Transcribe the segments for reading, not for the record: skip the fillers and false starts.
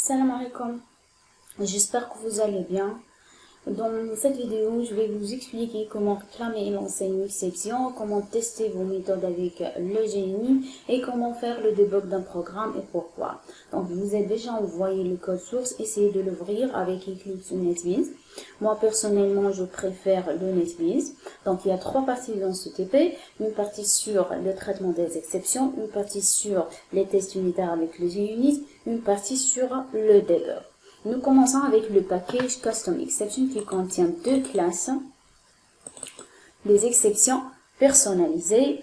Salam alaikum, j'espère que vous allez bien. Dans cette vidéo, je vais vous expliquer comment réclamer et lancer une exception, comment tester vos méthodes avec le GNI et comment faire le debug d'un programme et pourquoi. Donc, je vous ai déjà envoyé le code source, essayez de l'ouvrir avec Eclipse ou NetBeans. Moi, personnellement, je préfère le NetBeans. Donc, il y a trois parties dans ce TP. Une partie sur le traitement des exceptions, une partie sur les tests unitaires avec le GUnit, une partie sur le debug. Nous commençons avec le package Custom Exception qui contient deux classes, des exceptions personnalisées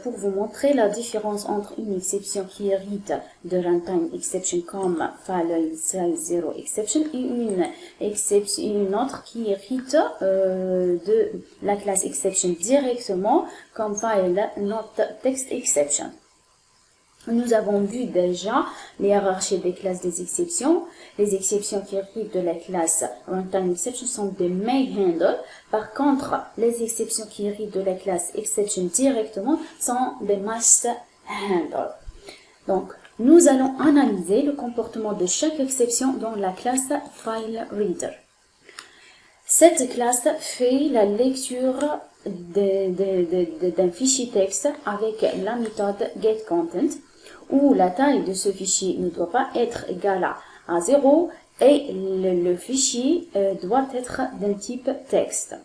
pour vous montrer la différence entre une exception qui hérite de runtime exception comme file size 0 exception et une autre qui hérite de la classe exception directement comme file not text exception. Nous avons vu déjà les hiérarchies des classes des exceptions. Les exceptions qui héritent de la classe runtime exception sont des main handle. Par contre, les exceptions qui héritent de la classe exception directement sont des must handle. Donc, nous allons analyser le comportement de chaque exception dans la classe file reader. Cette classe fait la lecture d'un fichier texte avec la méthode getContent, où la taille de ce fichier ne doit pas être égale à 0 et le fichier doit être d'un type texte.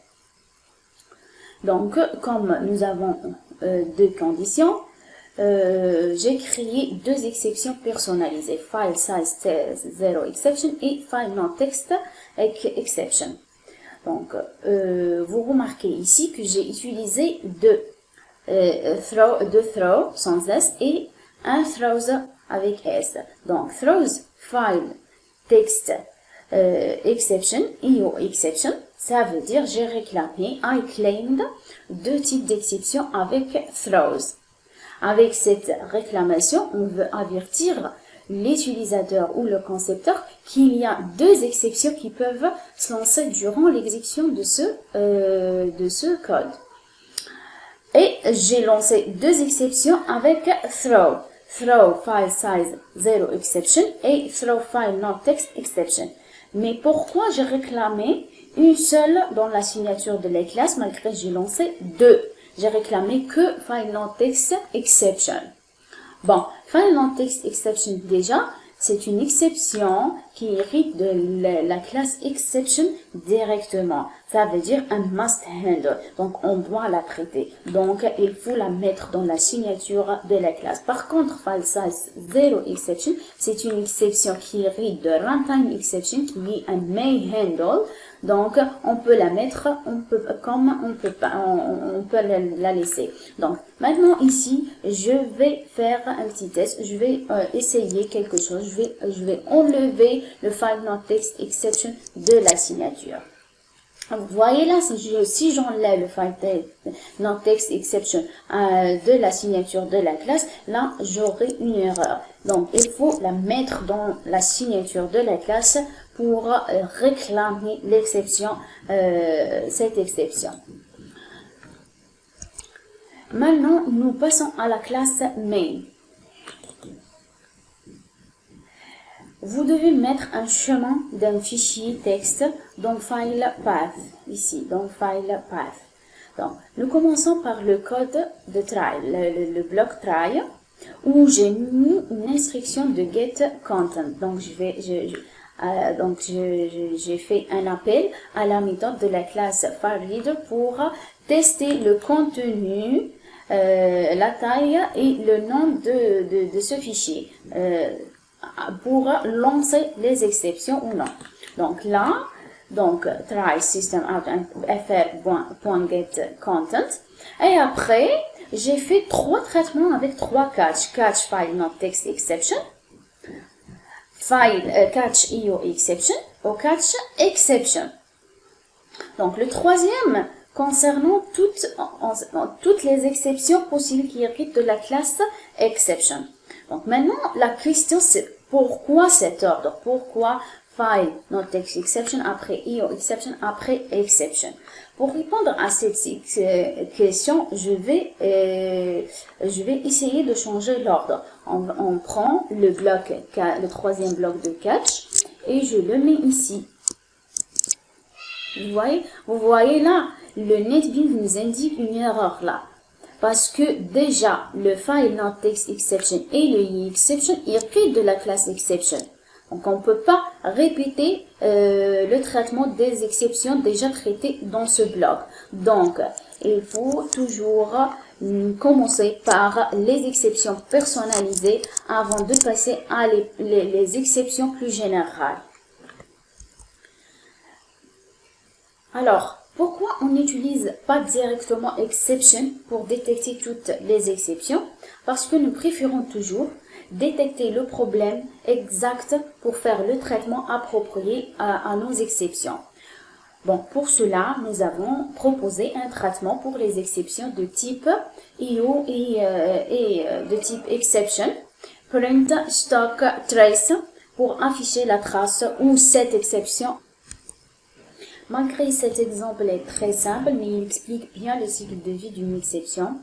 Donc, comme nous avons deux conditions, j'ai créé deux exceptions personnalisées, file size 0 exception et file not text exception. Donc, vous remarquez ici que j'ai utilisé deux throws sans S et un throws avec S. Donc, throws file text exception, IO exception, ça veut dire j'ai réclamé, I claimed, deux types d'exceptions avec throws. Avec cette réclamation, on veut avertir l'utilisateur ou le concepteur qu'il y a deux exceptions qui peuvent se lancer durant l'exécution de ce code. Et j'ai lancé deux exceptions avec throw file size 0 exception et throw file not text exception. Mais pourquoi j'ai réclamé une seule dans la signature de la classe malgré que j'ai lancé deux? J'ai réclamé que file not text exception. Bon, file not text exception déjà, c'est une exception qui hérite de la classe exception directement. Ça veut dire un must handle. Donc, on doit la traiter. Donc, il faut la mettre dans la signature de la classe. Par contre, file size 0 exception, c'est une exception qui hérite de runtime exception qui est un main handle. Donc, on peut la mettre, on peut la laisser. Donc, maintenant ici, je vais faire un petit test. Je vais essayer quelque chose. Je vais enlever le file not text exception de la signature. Vous voyez là, si j'enlève le file not text exception de la signature de la classe, là, j'aurai une erreur. Donc, il faut la mettre dans la signature de la classe pour réclamer l'exception, cette exception. Maintenant, nous passons à la classe main. Vous devez mettre un chemin d'un fichier texte dans file path, ici, dans file path. Donc, nous commençons par le code de try, le bloc try, où j'ai mis une instruction de getContent. Donc, j'ai fait un appel à la méthode de la classe FileReader pour tester le contenu, la taille et le nom de ce fichier. Pour lancer les exceptions ou non. Donc là, try system out fr.getContent et après j'ai fait trois traitements avec trois catch file not text exception, catch IO exception ou catch exception. Donc le troisième concernant toutes les exceptions possibles qui héritent de la classe exception. Donc maintenant la question c'est pourquoi cet ordre? Pourquoi file not text exception après io exception après exception. Pour répondre à cette question, je vais essayer de changer l'ordre. On prend le bloc, le troisième bloc de catch et je le mets ici. Vous voyez là, le NetBeans nous indique une erreur là. Parce que déjà, le file not text exception et le exception héritent de la classe exception. Donc, on ne peut pas répéter le traitement des exceptions déjà traitées dans ce bloc. Donc, il faut toujours commencer par les exceptions personnalisées avant de passer à les exceptions plus générales. Alors, pourquoi on n'utilise pas directement exception pour détecter toutes les exceptions? Parce que nous préférons toujours détecter le problème exact pour faire le traitement approprié à nos exceptions. Bon, pour cela, nous avons proposé un traitement pour les exceptions de type IO et de type exception, print stock trace pour afficher la trace où cette exception. Malgré cet exemple est très simple, mais il explique bien le cycle de vie d'une exception,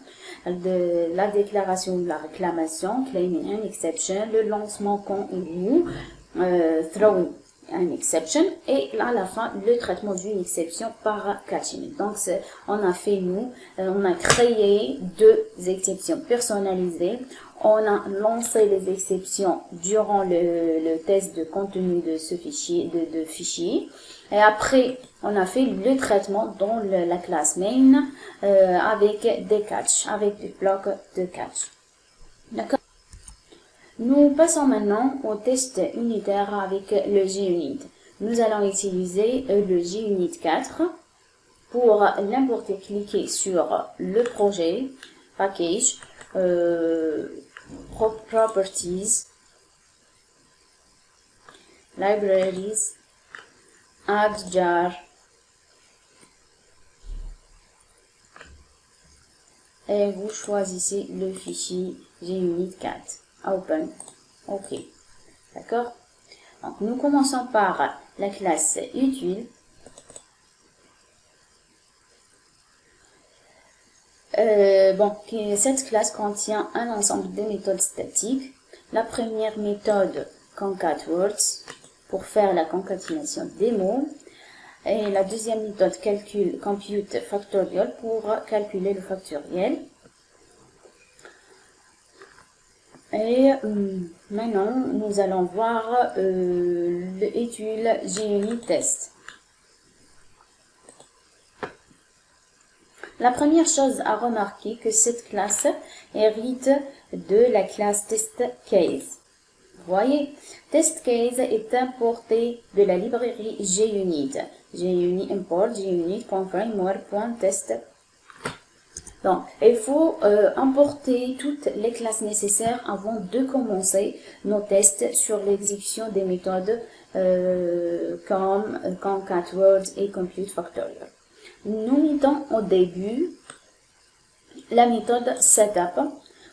de la déclaration de la réclamation, claiming an exception, le lancement quand et où, throwing an exception, et à la fin, le traitement d'une exception par catching. Donc, on a créé deux exceptions personnalisées. On a lancé les exceptions durant le test de contenu de ce fichier, de fichier. Et après, on a fait le traitement dans la classe main avec des catch, avec des blocs de catch. D'accord? Nous passons maintenant au test unitaire avec le JUnit. Nous allons utiliser le JUnit 4. Pour l'importer, cliquez sur le projet, package, properties, libraries, add jar et vous choisissez le fichier JUnit 4. Open. OK. D'accord? Donc, nous commençons par la classe utile. Cette classe contient un ensemble de méthodes statiques. La première méthode, concat_words, pour faire la concaténation des mots. Et la deuxième méthode, compute factorial, pour calculer le factoriel. Et maintenant, nous allons voir l'étude JUnit test. La première chose à remarquer que cette classe hérite de la classe testCase. Vous voyez, testCase est importé de la librairie JUnit. JUnit import JUnit.framework.test. Donc, il faut importer toutes les classes nécessaires avant de commencer nos tests sur l'exécution des méthodes comme concat_words et compute factorial. Nous mettons au début la méthode setup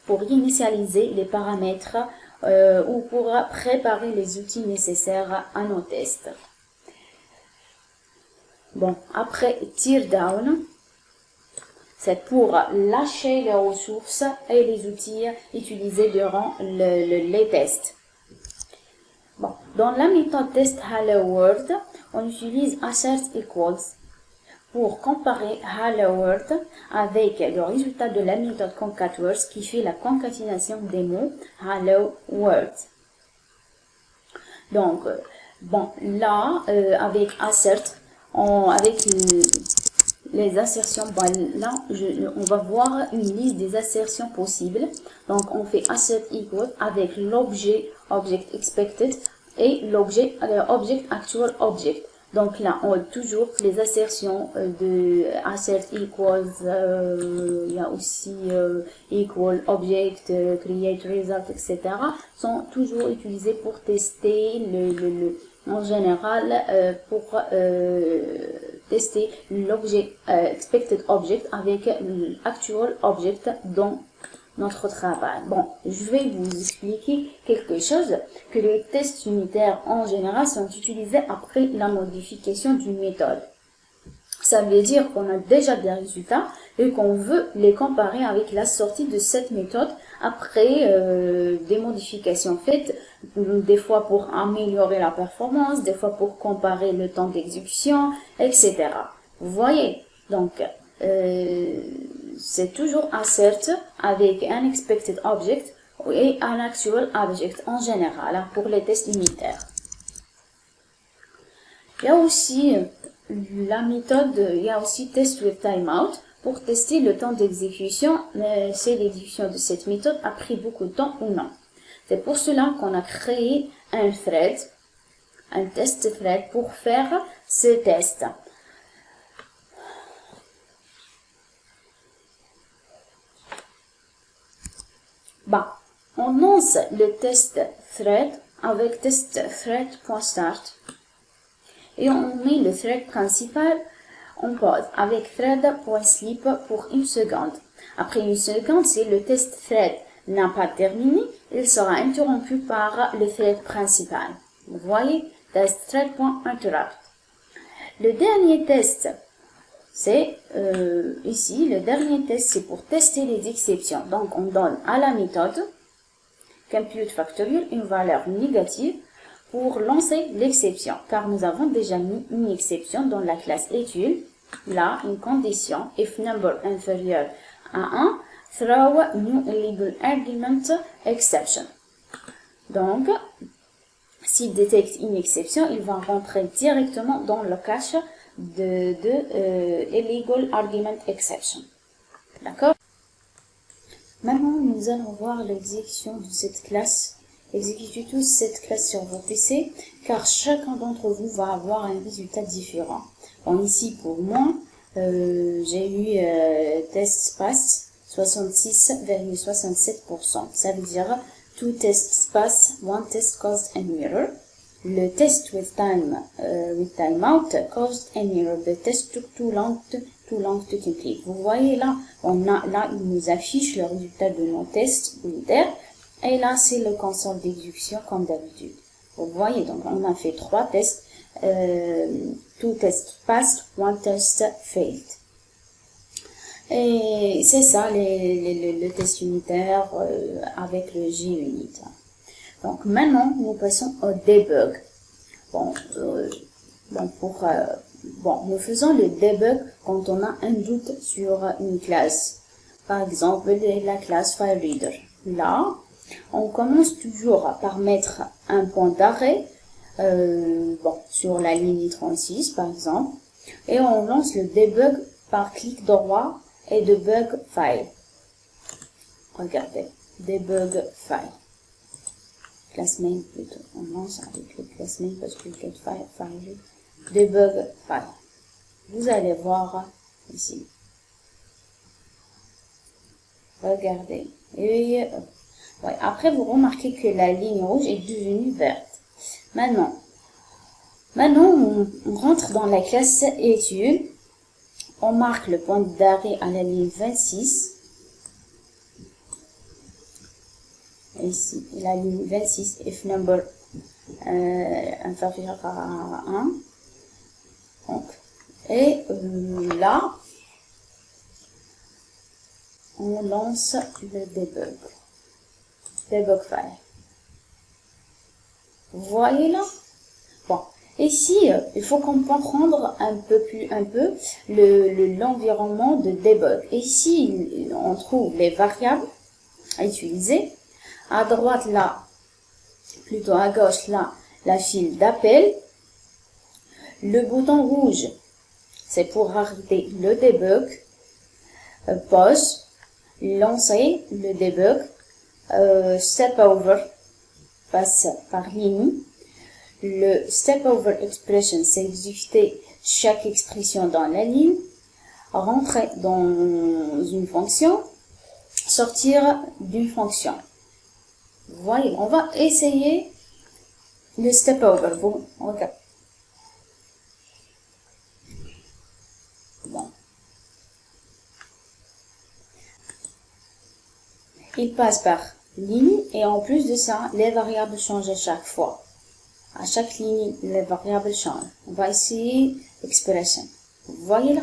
pour initialiser les paramètres ou pour préparer les outils nécessaires à nos tests. Bon, après teardown, c'est pour lâcher les ressources et les outils utilisés durant les tests. Bon, dans la méthode test hello world, on utilise assert equals pour comparer hello world avec le résultat de la méthode concat_words qui fait la concaténation des mots hello world. Donc, bon, là, avec assert, avec les assertions, là, on va voir une liste des assertions possibles. Donc, on fait assert equal avec l'objet object expected et l'objet object actual object. Donc là, on a toujours les assertions de assert equals, il y a aussi equal object, create result, etc. sont toujours utilisés pour tester en général pour tester l'objet expected object avec l'actual object dans notre travail. Bon, je vais vous expliquer quelque chose que les tests unitaires en général sont utilisés après la modification d'une méthode. Ça veut dire qu'on a déjà des résultats et qu'on veut les comparer avec la sortie de cette méthode après des modifications faites, des fois pour améliorer la performance, des fois pour comparer le temps d'exécution, etc. Vous voyez? Donc, c'est toujours assert avec un expected object et un actual object en général pour les tests unitaires. Il y a aussi la méthode, il y a aussi test with timeout pour tester le temps d'exécution, si l'exécution de cette méthode a pris beaucoup de temps ou non. C'est pour cela qu'on a créé un thread, un test thread pour faire ce test. On lance le test thread avec test thread.start et on met le thread principal en pause avec thread.sleep pour 1 seconde. Après 1 seconde, si le test thread n'a pas terminé, il sera interrompu par le thread principal. Vous voyez, test thread.interrupt. Le dernier test, c'est ici, le dernier test, c'est pour tester les exceptions. Donc, on donne à la méthode compute factorial une valeur négative pour lancer l'exception, car nous avons déjà mis une exception dans la classe étude. Là, une condition, if number inférieur à 1, throw new illegal argument exception. Donc, s'il détecte une exception, il va rentrer directement dans le cache de illegal argument exception. D'accord? Maintenant, nous allons voir l'exécution de cette classe. Exécutez tous cette classe sur vos PC, car chacun d'entre vous va avoir un résultat différent. Bon, ici, pour moi, j'ai eu test pass 66,67%. Ça veut dire, two tests pass, one test caused an error. Le test with timeout caused an error. The test took too long to complete. Vous voyez là, là, il nous affiche le résultat de nos tests unitaires. Et là, c'est le console d'exécution comme d'habitude. Vous voyez, donc on a fait 3 tests. Two tests passed, one test failed. Et c'est ça le test unitaire avec le JUnit. Donc maintenant, nous passons au debug. Nous faisons le debug quand on a un doute sur une classe. Par exemple, la classe FileReader. Là, on commence toujours par mettre un point d'arrêt sur la ligne 36 par exemple, et on lance le debug par clic droit et debug file. Regardez, debug file. Classe main plutôt. On lance avec le classe main parce que le get file, debug file. Vous allez voir ici. Regardez. Et après, vous remarquez que la ligne rouge est devenue verte. Maintenant, on rentre dans la classe étude. On marque le point d'arrêt à la ligne 26. Ici, la ligne 26, if number inférieur à 1. Donc, et là, on lance le debug file. Vous voyez là? Bon, ici, il faut comprendre un peu l'environnement de debug. Ici, on trouve les variables à utiliser. À droite, là, plutôt à gauche, là, la file d'appel. Le bouton rouge, c'est pour arrêter le debug. Pause, lancer le debug. Step over, passe par ligne. Le step over expression, c'est exécuter chaque expression dans la ligne. Rentrer dans une fonction. Sortir d'une fonction. Vous voyez, on va essayer le step over. Vous regardez. Bon. il passe par ligne et en plus de ça, les variables changent à chaque fois. À chaque ligne, les variables changent. On va essayer expression. Vous voyez là,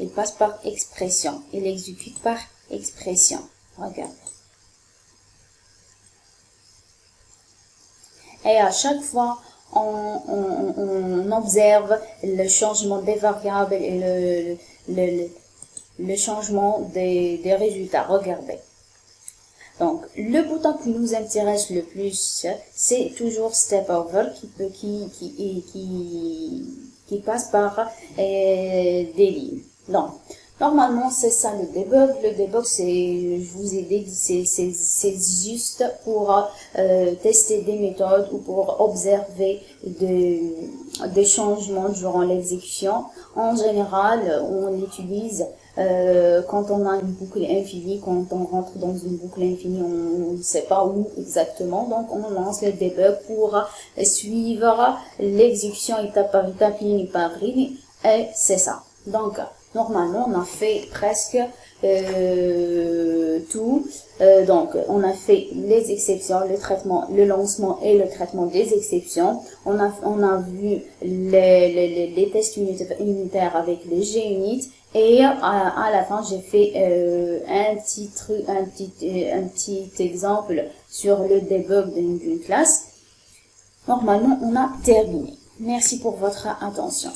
il passe par expression. Il exécute par expression. Regarde. Et à chaque fois, on observe le changement des variables et le changement des résultats. Regardez. Donc, le bouton qui nous intéresse le plus, c'est toujours Step Over qui passe par des lignes. Donc, normalement, c'est ça le debug. Le debug, je vous ai dit, c'est juste pour tester des méthodes ou pour observer des changements durant l'exécution. En général, on l'utilise quand on a une boucle infinie, quand on rentre dans une boucle infinie, on ne sait pas où exactement, donc on lance le debug pour suivre l'exécution étape par étape, ligne par ligne, et c'est ça. Donc, normalement, on a fait presque tout. Donc, on a fait les exceptions, le traitement, le lancement et le traitement des exceptions. On a vu les tests unitaires avec les G-Unit. Et à la fin, j'ai fait un petit exemple sur le debug d'une classe. Normalement, on a terminé. Merci pour votre attention.